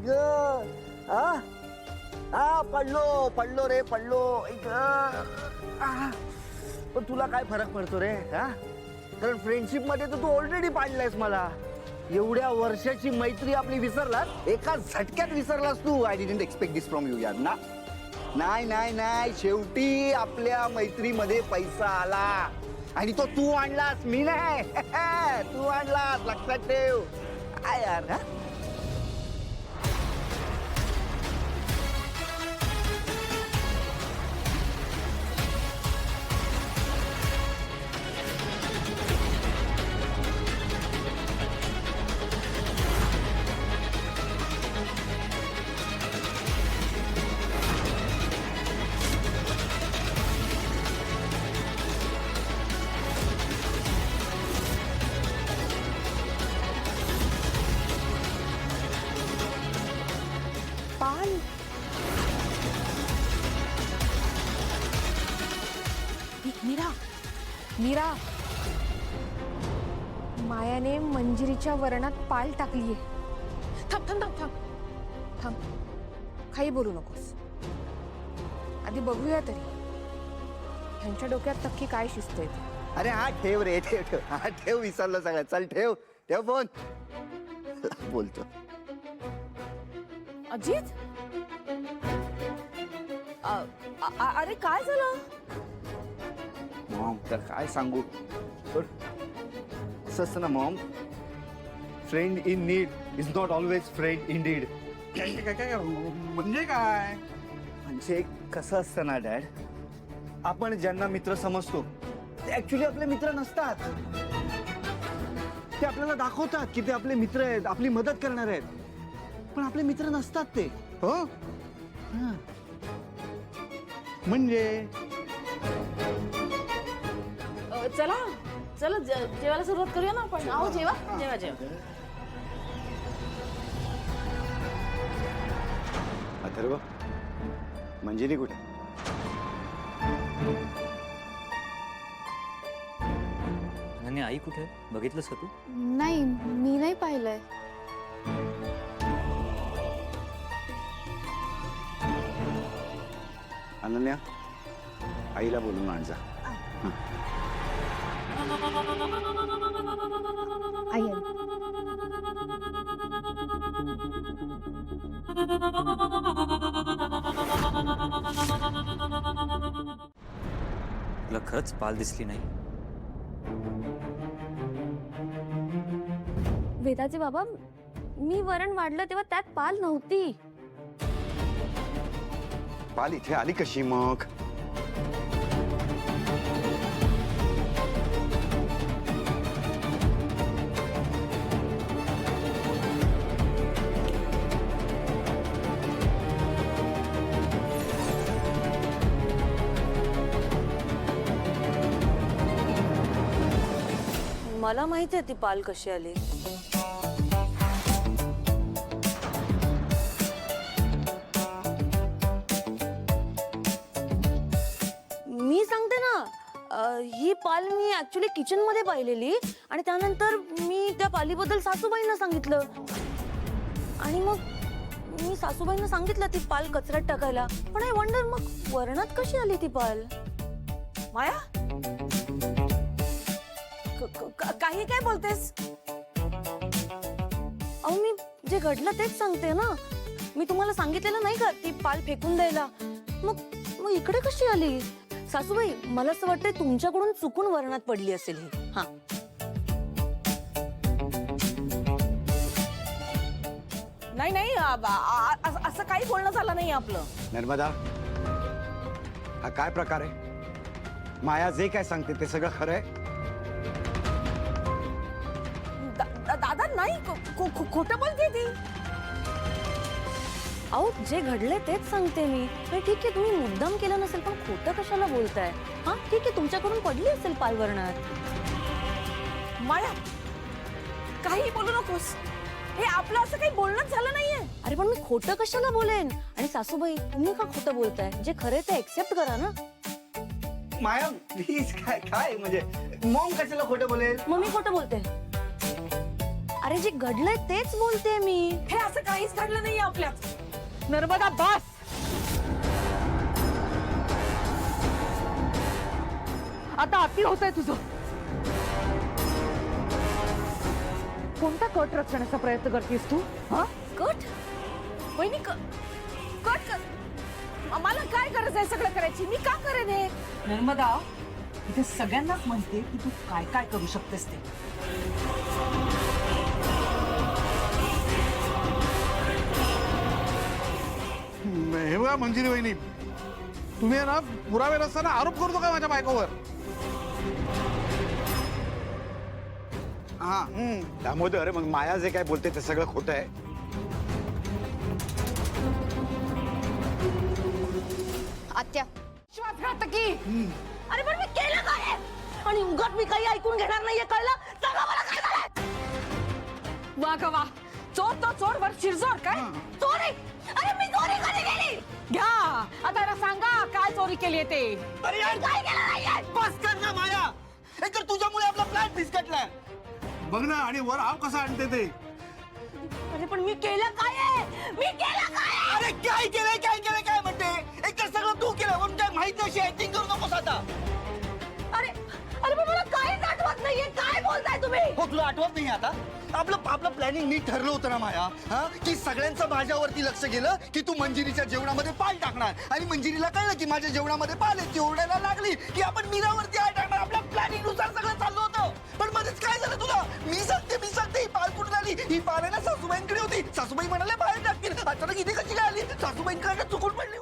ग पडलो पडलो रे पडलो ऐक पण तुला काय फरक पडतो रे हा कारण फ्रेंडशिप मध्ये तर तू ऑलरेडी पाडलायस मला एवढ्या वर्षाची मैत्री आपली विसरलास एका झटक्यात विसरलास तू I didn't expect this from you यार ना नाही नाही नाही शेवटी आपल्या मैत्रीमध्ये पैसा आला आणि तो तू आणलास मी नाही तू आणलास लक्षात ठेव काय यार हा पाल मीरा मीरा मायाने मंजिरीच्या वरणात पाल टाकलीये थांब थांब थांब थांब थांब काही बोलू नकोस आधी बघूया तरी ह्यांच्या डोक्यात नक्की काय शिस्त येते अरे हा ठेव रे ठेव ठेव हा ठेव विसरलं सगळं चल ठेव ठेव फोन बोलतो अजित अरे काय झालं मॉम तर काय सांगू असं असतं ना Maugham friend in need is not always friend in deed काय काय म्हणजे काय म्हणजे कसं असतं ना डॅड आपण ज्यांना मित्र समजतो ते ऍक्च्युली आपले मित्र नसतात ते आपल्याला दाखवतात की ते आपले मित्र आहेत आपली मदत करणार आहेत पण आपले मित्र नसतात ते हो हा. म्हणजे चला चला जेवायला सुरुवात करूया ना आपण आहो जेवा जेवा जेवा अथर्व मंजिरी कुठे आणि आई कुठे बघितलंस का तू नाही मी नाही पाहिलंय अनन्या आईला बोलून आण जा आई तुला खरंच पाल दिसली नाही वेदाचे बाबा मी वरण वाढलं तेव्हा त्यात पाल नव्हती पाल इथे आली कशी मग मला माहिती आहे ती पाल कशी आली मी सांगते ना ही पाल मी ऍक्च्युली किचन मध्ये पाहिलेली आणि त्यानंतर मी त्या पालीबद्दल सासूबाईंना सांगितलं आणि मग मी सासूबाईंना सांगितलं ती पाल कचऱ्यात टाकायला पण आय वंडर मग वरणात कशी आली ती पाल माया काही काय बोलतेस अहो मी जे घडलं तेच सांगते ना मी तुम्हाला सांगितलेलं नाही का ती पाल फेकून द्यायला मग मग इकडे कशी आली सासूबाई मला असं वाटतंय तुमच्याकडून चुकून वरणात पडली असेल ही हा नाही नाही असं काही बोलणं झालं नाही आपलं नर्मदा हा काय प्रकार आहे माया जे काय सांगते ते सगळं खरं आहे दादा नाही खोटं बोलते ती अहो जे घडले तेच सांगते मी ठीक आहे तुम्ही मुद्दाम केलं नसेल पण खोटं कशाला बोलताय हा ठीक आहे तुमच्याकडून पडली असेल पाल वरणात माया काही बोलू नकोस हे आपलं असं काही बोलणंच झालं नाहीये अरे पण मी खोटं कशाला बोलेन आणि सासूबाई तुम्ही का खोटं बोलताय जे खरे ते एक्सेप्ट करा ना माया प्लीज काय काय म्हणजे मॉम कशाला खोटं बोलेल मग मी खोटं बोलते अरे जे घडलंय तेच बोलते मी. हे असं काहीच घडलं नाहीये आपल्यात. नर्मदा बस. आता अति होतंय तुझं. कोणता कट रचण्याचा प्रयत्न करतेस तू? हा कट? वहिनी कट कर. मला काय गरज आहे सगळं करायची? मी का करेन हे? नर्मदा, इथे सगळ्यांनाच माहितीये की तू काय काय करू शकतेस ते. हे बघा मंजिरी वहिनी, तुम्ही आहे ना पुरावे नसताना आरोप करतो का माझ्या बायकोवर? हा दामोदर, मग माया जे काय बोलते ते सगळं खोटं आहे. आत्या. विश्वासघातकी. अरे पण मी केलं काय? आणि उगाच मी काही ऐकून घेणार नाहीये, कळलं? सांगा मला काय झालंय? वा ग वा. चोर तो चोर वर शिरजोर काय? चोरी? अरे मी चोरी कधी केली? घ्या आता याला सांगा काय चोरी केली ते. अरे यार, काय केलं नाहीये? बस कर ना माया. एकतर तुझ्यामुळे आपला प्लॅन फिसकटलाय. बघ ना, आणि वर आव कसा आणते ते. अरे पण मी केलं काय आहे? मी केलं काय आहे? अरे काय केलंय काय म्हणते? एकतर सगळं तू केलं म्हणून काय माहित नशी ऍक्टिंग करू नकोस आता. अरे अरे पण मला काहीच आठवत नाहीये. काय बोलताय तुम्ही? हो, तुला आठवत नाही आता? आपलं प्लॅनिंग नीट ठरलं होतं ना माया, हा? की सगळ्यांचं माझ्यावरती लक्ष गेलं की तू मंजिरीच्या जेवणामध्ये पाल टाकणार, आणि मंजिरीला कळलं की माझ्या जेवणामध्ये पाल आहे, ती ओरडायला लागली की आपण मीरावरती आळ टाकणार. आपल्या प्लॅनिंग नुसार सगळं चाललं होतं. पण मध्येच काय झालं तुला? मी सांगते ही पाल कुठून आली? ही पाल आहे ना सासूबाईंकडे होती. सासूबाई म्हणाले बाहेर टाकतील. अचानक इथे कशी काय आली? सासूबाईंकडे चुकून पडली.